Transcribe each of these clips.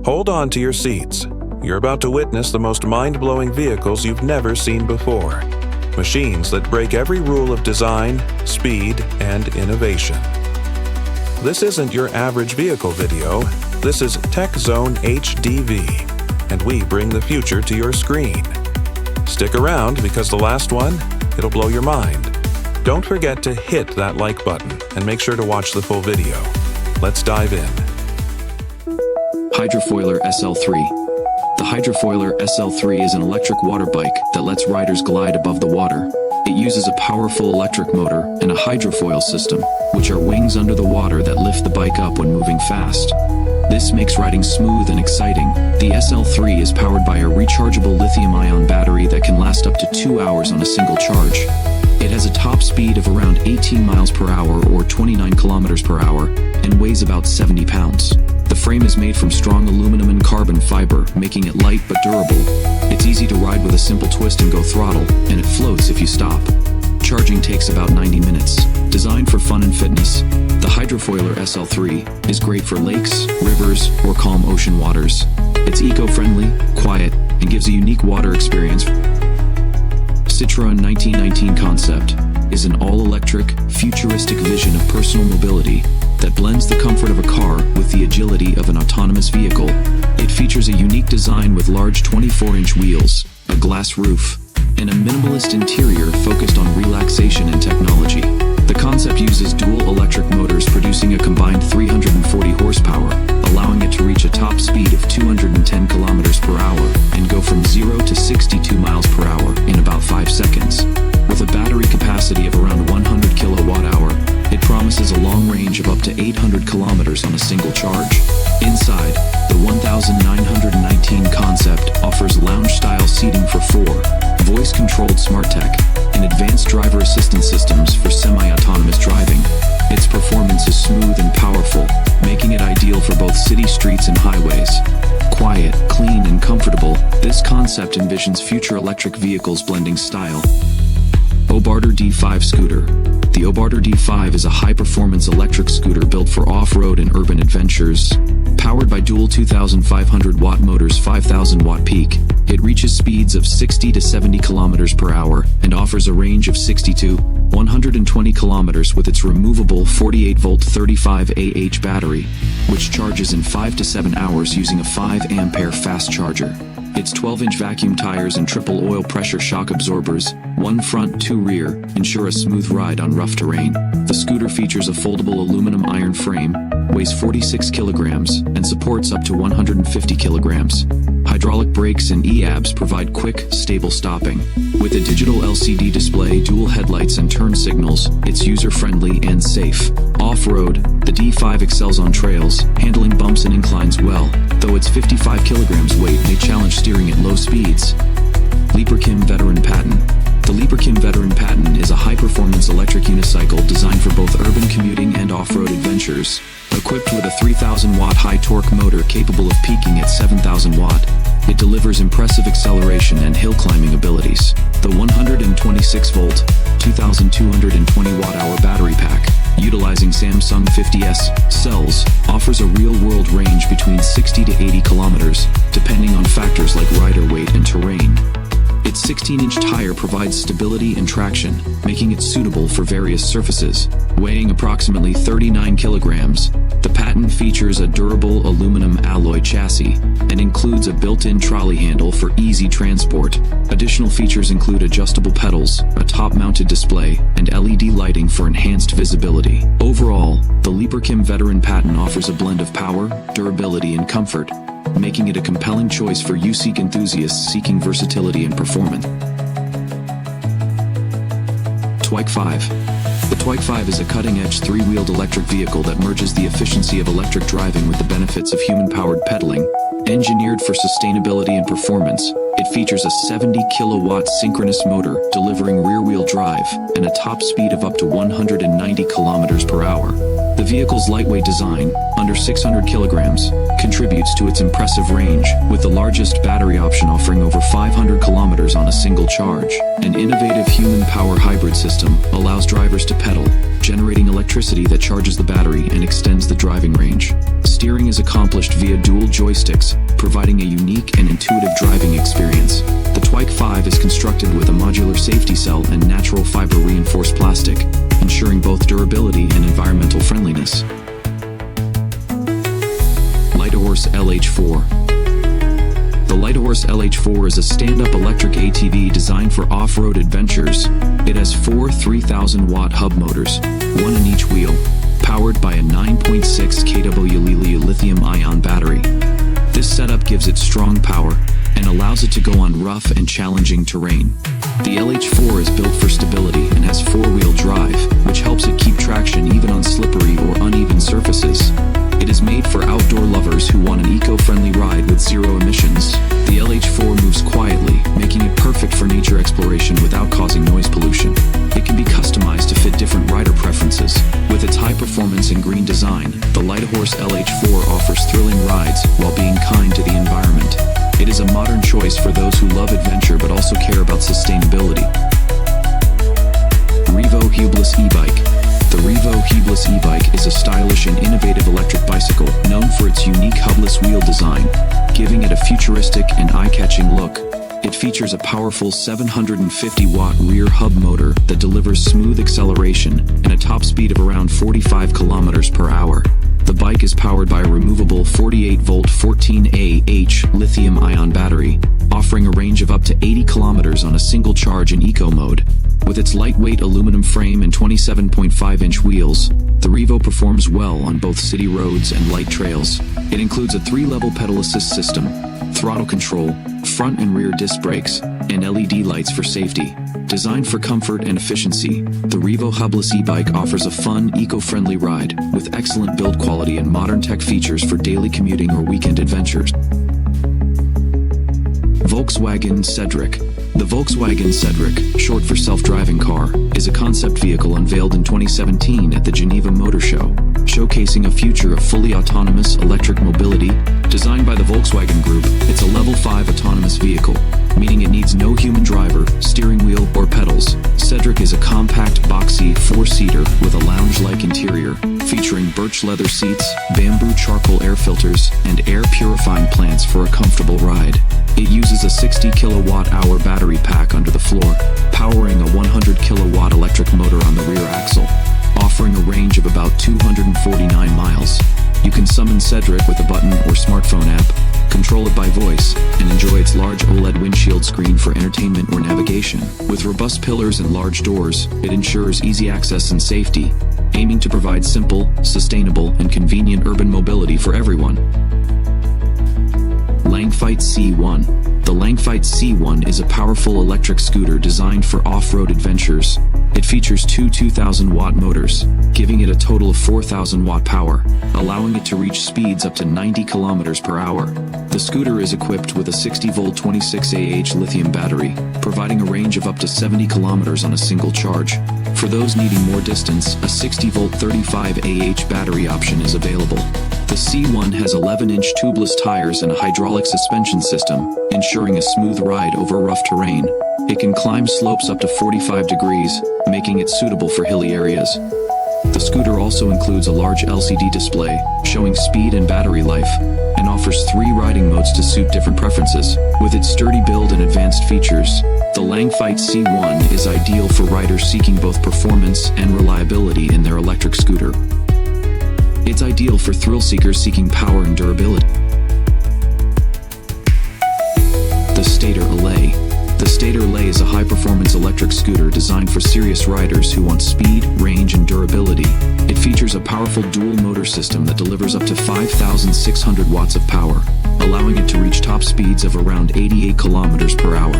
Hold on to your seats. You're about to witness the most mind-blowing vehicles you've never seen before. Machines that break every rule of design, speed, and innovation. This isn't your average vehicle video. This is Techzonehdv, and we bring the future to your screen. Stick around because the last one, it'll blow your mind. Don't forget to hit that like button and make sure to watch the full video. Let's dive in. Hydrofoiler SL3. The Hydrofoiler SL3 is an electric water bike that lets riders glide above the water. It uses a powerful electric motor and a hydrofoil system, which are wings under the water that lift the bike up when moving fast. This makes riding smooth and exciting. The SL3 is powered by a rechargeable lithium-ion battery that can last up to 2 hours on a single charge. It has a top speed of around 18 miles per hour or 29 kilometers per hour and weighs about 70 pounds. The frame is made from strong aluminum and carbon fiber, making it light but durable. It's easy to ride with a simple twist and go throttle, and it floats if you stop. Charging takes about 90 minutes. Designed for fun and fitness, the Hydrofoiler SL3 is great for lakes, rivers, or calm ocean waters. It's eco-friendly, quiet, and gives a unique water experience. Citroën 1919 concept is an all-electric, futuristic vision of personal mobility that blends the comfort of a car with the agility of an autonomous vehicle. It features a unique design with large 24-inch wheels, a glass roof, and a minimalist interior focused on relaxation and technology. The concept uses dual electric motors producing a combined 340 horsepower, allowing it to reach a top speed of 210 kilometers per hour and go from 0 to 62 miles per hour in about 5 seconds. With a battery capacity of around 100 kilowatt-hour, it promises a long range of up to 800 kilometers on a single charge. Inside, the 1919 concept offers lounge-style seating for 4, voice-controlled smart tech, and advanced driver assistance systems for semi-autonomous driving. Its performance is smooth and powerful, making it ideal for both city streets and highways. Quiet, clean, and comfortable, this concept envisions future electric vehicles blending style. Obarter D5 scooter. The Obarter D5 is a high-performance electric scooter built for off-road and urban adventures. Powered by dual 2,500-watt motors, 5,000-watt peak, it reaches speeds of 60 to 70 kilometers per hour and offers a range of 60 to 120 kilometers with its removable 48-volt 35Ah battery, which charges in 5 to 7 hours using a 5-ampere fast charger. Its 12-inch vacuum tires and triple oil pressure shock absorbers, 1 front, 2 rear, ensure a smooth ride on rough terrain. The scooter features a foldable aluminum iron frame, weighs 46 kilograms, and supports up to 150 kilograms. Hydraulic brakes and EABs provide quick, stable stopping. With a digital LCD display, dual headlights, and turn signals, it's user-friendly and safe. Off-road, the D5 excels on trails, handling bumps and inclines well, though its 55 kilograms weight may challenge steering at low speeds. Leaperkim Veteran Patent. The Leaperkim Veteran Patent is a high-performance electric unicycle designed for both urban commuting and off-road adventures. Equipped with a 3,000-watt high-torque motor capable of peaking at 7,000 watt, it delivers impressive acceleration and hill climbing abilities. The 126-volt, 2,220-watt-hour battery pack, utilizing Samsung 50S cells, offers a real-world range between 60 to 80 kilometers, depending on factors like rider weight and terrain. Its 16-inch tire provides stability and traction, making it suitable for various surfaces. Weighing approximately 39 kilograms, the Patent features a durable aluminum alloy chassis and includes a built-in trolley handle for easy transport. Additional features include adjustable pedals, a top-mounted display, and LED lighting for enhanced visibility. Overall, the Leaperkim Veteran Patent offers a blend of power, durability, and comfort, making it a compelling choice for USEEK enthusiasts seeking versatility and performance. Twike 5. The Twike 5 is a cutting-edge 3-wheeled electric vehicle that merges the efficiency of electric driving with the benefits of human-powered pedaling. Engineered for sustainability and performance, it features a 70-kilowatt synchronous motor delivering rear-wheel drive and a top speed of up to 190 kilometers per hour. The vehicle's lightweight design, under 600 kilograms, contributes to its impressive range, with the largest battery option offering over 500 kilometers on a single charge. An innovative human power hybrid system allows drivers to pedal, generating electricity that charges the battery and extends the driving range. Steering is accomplished via dual joysticks, providing a unique and intuitive driving experience. The Twike 5 is constructed with a modular safety cell and natural fiber reinforced plastic, ensuring both durability and environmental friendliness. Lighthorse LH4. The Lighthorse LH4 is a stand-up electric ATV designed for off-road adventures. It has four 3,000-watt hub motors, one in each wheel, powered by a 9.6 kW lithium-ion battery. This setup gives it strong power and allows it to go on rough and challenging terrain. The LH4 is built for stability and has four-wheel drive, which helps it keep traction even on slippery or uneven surfaces. It is made for outdoor lovers who want an eco-friendly ride with zero emissions. The LH4 moves quietly, making it perfect for nature exploration without causing noise pollution. It can be customized to fit different rider preferences. With its high performance and green design, the Lighthorse LH4 offers thrilling rides while being kind to the environment. It is a modern choice for those who love adventure but also care about sustainability. Revo Hubeless e-bike. The Revo Hubeless e-bike is a stylish and innovative electric bicycle known for its unique hubless wheel design, giving it a futuristic and eye-catching look. It features a powerful 750-watt rear hub motor that delivers smooth acceleration and a top speed of around 45 kilometers per hour. The bike is powered by a removable 48-volt 14Ah lithium-ion battery, offering a range of up to 80 kilometers on a single charge in eco mode. With its lightweight aluminum frame and 27.5-inch wheels, the Revo performs well on both city roads and light trails. It includes a 3-level pedal assist system, throttle control, front and rear disc brakes, and LED lights for safety. Designed for comfort and efficiency, the Revo Hubless e-bike offers a fun, eco-friendly ride with excellent build quality and modern tech features for daily commuting or weekend adventures. Volkswagen Cedric. The Volkswagen Cedric, short for self-driving car, is a concept vehicle unveiled in 2017 at the Geneva Motor Show, showcasing a future of fully autonomous electric mobility. Designed by the Volkswagen Group, it's a Level 5 autonomous vehicle, meaning it needs no human driver, steering wheel, or pedals. Cedric is a compact, boxy 4-seater with a lounge-like interior, featuring birch leather seats, bamboo charcoal air filters, and air purifying plants for a comfortable ride. It uses a 60 kilowatt-hour battery pack under the floor, powering a 100 kilowatt electric motor on the rear axle, offering a range of about 249 miles. You can summon Cedric with a button or smartphone app, control it by voice, and enjoy its large OLED windshield screen for entertainment or navigation. With robust pillars and large doors, it ensures easy access and safety, aiming to provide simple, sustainable, and convenient urban mobility for everyone. Langfeit C1. The Langfeit C1 is a powerful electric scooter designed for off-road adventures. It features two 2,000-watt motors, giving it a total of 4,000-watt power, allowing it to reach speeds up to 90 kilometers per hour. The scooter is equipped with a 60-volt 26Ah lithium battery, providing a range of up to 70 kilometers on a single charge. For those needing more distance, a 60-volt 35Ah battery option is available. The C1 has 11-inch tubeless tires and a hydraulic suspension system, ensuring a smooth ride over rough terrain. It can climb slopes up to 45 degrees, making it suitable for hilly areas. The scooter also includes a large LCD display, showing speed and battery life, and offers 3 riding modes to suit different preferences. With its sturdy build and advanced features, the Langfeit C1 is ideal for riders seeking both performance and reliability in their electric scooter. It's ideal for thrill seekers seeking power and durability. The Stator Allay. The Stator Allay is a high-performance electric scooter designed for serious riders who want speed, range, and durability. It features a powerful dual-motor system that delivers up to 5,600 watts of power, allowing it to reach top speeds of around 88 kilometers per hour.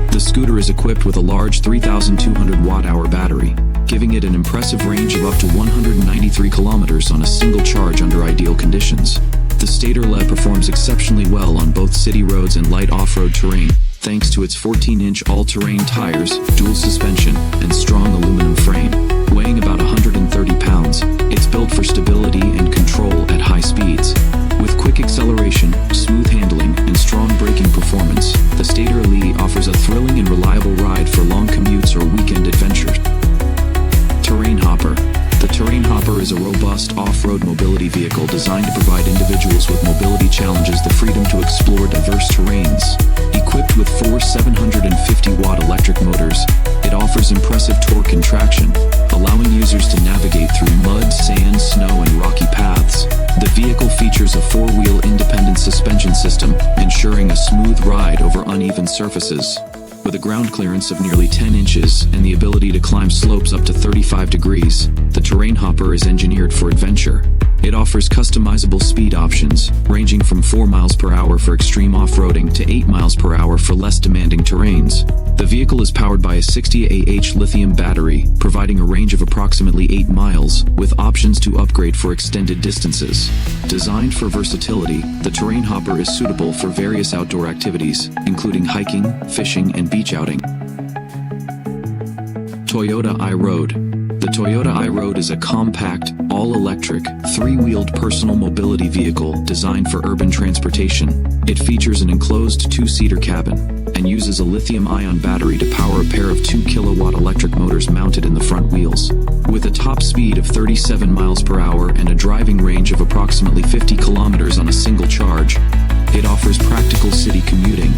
The scooter is equipped with a large 3,200 watt-hour battery, giving it an impressive range of up to 193 kilometers on a single charge under ideal conditions. The Stator Allay performs exceptionally well on both city roads and light off-road terrain, thanks to its 14-inch all-terrain tires, dual suspension, and strong aluminum frame. Weighing about 130 pounds, it's built for stability and control at high speeds. With quick acceleration, smooth handling, and strong braking performance, the Stator Elite offers a thrilling and reliable ride for long commutes or weekend adventures. Terrain Hopper. The Terrain Hopper is a robust off-road mobility vehicle designed to provide individuals with mobility challenges the freedom to explore diverse terrains. Equipped with four 750-watt electric motors, it offers impressive torque and traction, allowing users to navigate through mud, sand, snow, and rocky paths. The vehicle features a four-wheel independent suspension system, ensuring a smooth ride over uneven surfaces. With a ground clearance of nearly 10 inches and the ability to climb slopes up to 35 degrees, the Terrain Hopper is engineered for adventure. It offers customizable speed options, ranging from 4 miles per hour for extreme off-roading to 8 miles per hour for less demanding terrains. The vehicle is powered by a 60 Ah lithium battery, providing a range of approximately 8 miles, with options to upgrade for extended distances. Designed for versatility, the Terrain Hopper is suitable for various outdoor activities, including hiking, fishing, and beach outing. Toyota iRoad. The Toyota iRoad is a compact, all-electric, three-wheeled personal mobility vehicle designed for urban transportation. It features an enclosed two-seater cabin and uses a lithium-ion battery to power a pair of 2-kilowatt electric motors mounted in the front wheels. With a top speed of 37 miles per hour and a driving range of approximately 50 kilometers on a single charge, it offers practical city commuting.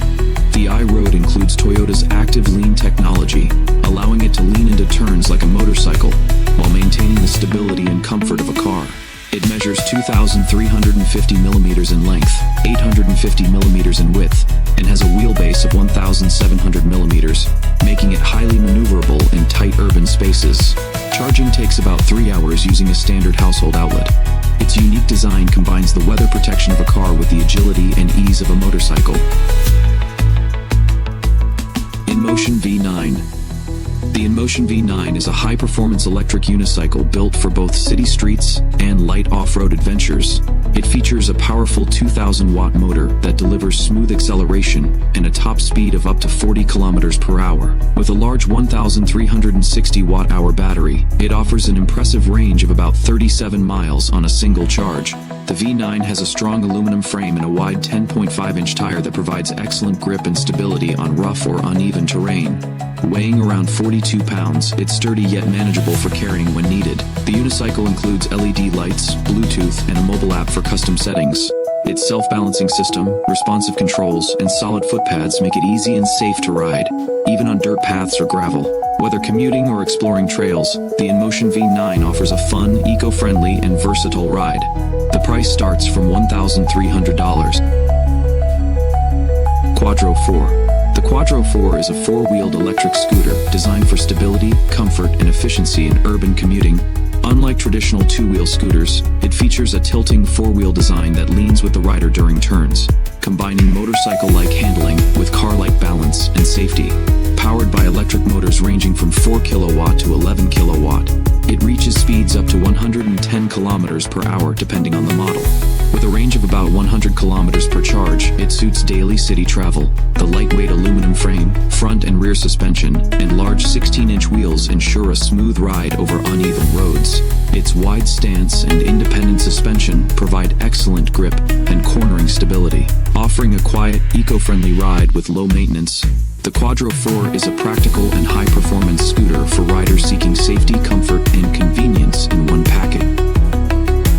The iRoad includes Toyota's active lean technology, allowing it to lean into turns like a motorcycle, while maintaining the stability and comfort of a car. It measures 2,350 millimeters in length, 850 millimeters in width, and has a wheelbase of 1,700 millimeters, making it highly maneuverable in tight urban spaces. Charging takes about 3 hours using a standard household outlet. Its unique design combines the weather protection of a car with the agility and ease of a motorcycle. InMotion V9. The InMotion V9 is a high-performance electric unicycle built for both city streets and light off-road adventures. It features a powerful 2,000-watt motor that delivers smooth acceleration and a top speed of up to 40 kilometers per hour. With a large 1,360-watt-hour battery, it offers an impressive range of about 37 miles on a single charge. The V9 has a strong aluminum frame and a wide 10.5-inch tire that provides excellent grip and stability on rough or uneven terrain. Weighing around 42 pounds, it's sturdy yet manageable for carrying when needed. The unicycle includes LED lights, Bluetooth, and a mobile app for custom settings. Its self-balancing system, responsive controls, and solid footpads make it easy and safe to ride, even on dirt paths or gravel. Whether commuting or exploring trails, the InMotion V9 offers a fun, eco-friendly, and versatile ride. The price starts from $1,300. Quadro 4. The Quadro 4 is a four-wheeled electric scooter designed for stability, comfort, and efficiency in urban commuting. Unlike traditional two-wheel scooters, it features a tilting four-wheel design that leans with the rider during turns, combining motorcycle-like handling with car-like balance and safety. Powered by electric motors ranging from 4 kilowatt to 11 kilowatt, it reaches speeds up to 110 kilometers per hour depending on the model. With a range of about 100 kilometers per charge, it suits daily city travel. The lightweight aluminum frame, front and rear suspension, and large 16-inch wheels ensure a smooth ride over uneven roads. Its wide stance and independent suspension provide excellent grip and cornering stability, offering a quiet, eco-friendly ride with low maintenance. The Quadro 4 is a practical and high-performance scooter for riders seeking safety, comfort, and convenience in one package.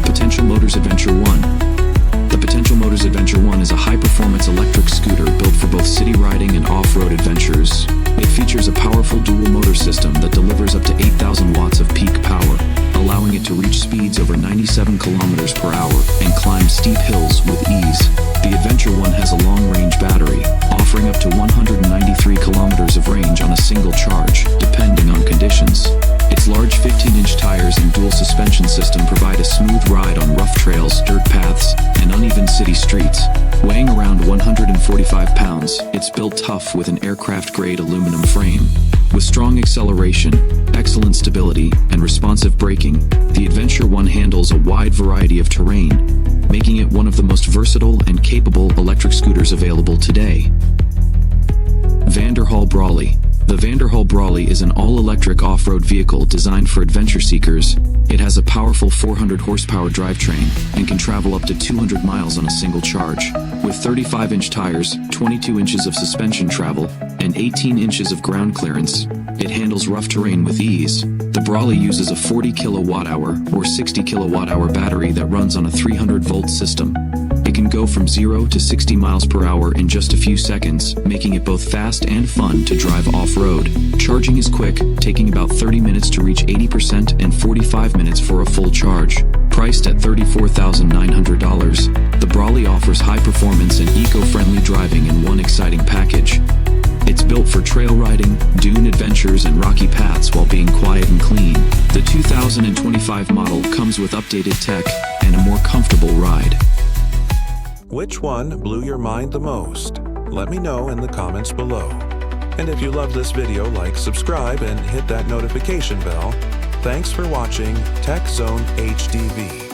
Potential Motors Adventure 1. The Potential Motors Adventure 1 is a high-performance electric scooter built for both city riding and off-road adventures. It features a powerful dual-motor system that delivers up to 8,000 watts of peak power, allowing it to reach speeds over 97 kilometers per hour and climb steep hills with ease. The Adventure 1 has a long-range battery, offering up to 193 kilometers of range on a single charge, depending on conditions. Its large 15-inch tires and dual suspension system provide a smooth ride on rough trails, dirt paths, and uneven city streets. Weighing around 145 pounds, it's built tough with an aircraft-grade aluminum frame. With strong acceleration, excellent stability, and responsive braking, the Adventure 1 handles a wide variety of terrain, making it one of the most versatile and capable electric scooters available today. Vanderhall Brawley. The Vanderhall Brawley is an all-electric off-road vehicle designed for adventure seekers. It has a powerful 400 horsepower drivetrain and can travel up to 200 miles on a single charge. With 35-inch tires, 22 inches of suspension travel, and 18 inches of ground clearance, it handles rough terrain with ease. The Brawley uses a 40 kilowatt-hour or 60 kilowatt-hour battery that runs on a 300-volt system. It can go from 0 to 60 miles per hour in just a few seconds, making it both fast and fun to drive off-road. Charging is quick, taking about 30 minutes to reach 80% and 45 minutes for a full charge. Priced at $34,900, the Brawley offers high performance and eco-friendly driving in one exciting package. It's built for trail riding, dune adventures, and rocky paths while being quiet and clean. The 2025 model comes with updated tech and a more comfortable ride. Which one blew your mind the most? Let me know in the comments below. And if you love this video, like, subscribe, and hit that notification bell. Thanks for watching Techzonehdv.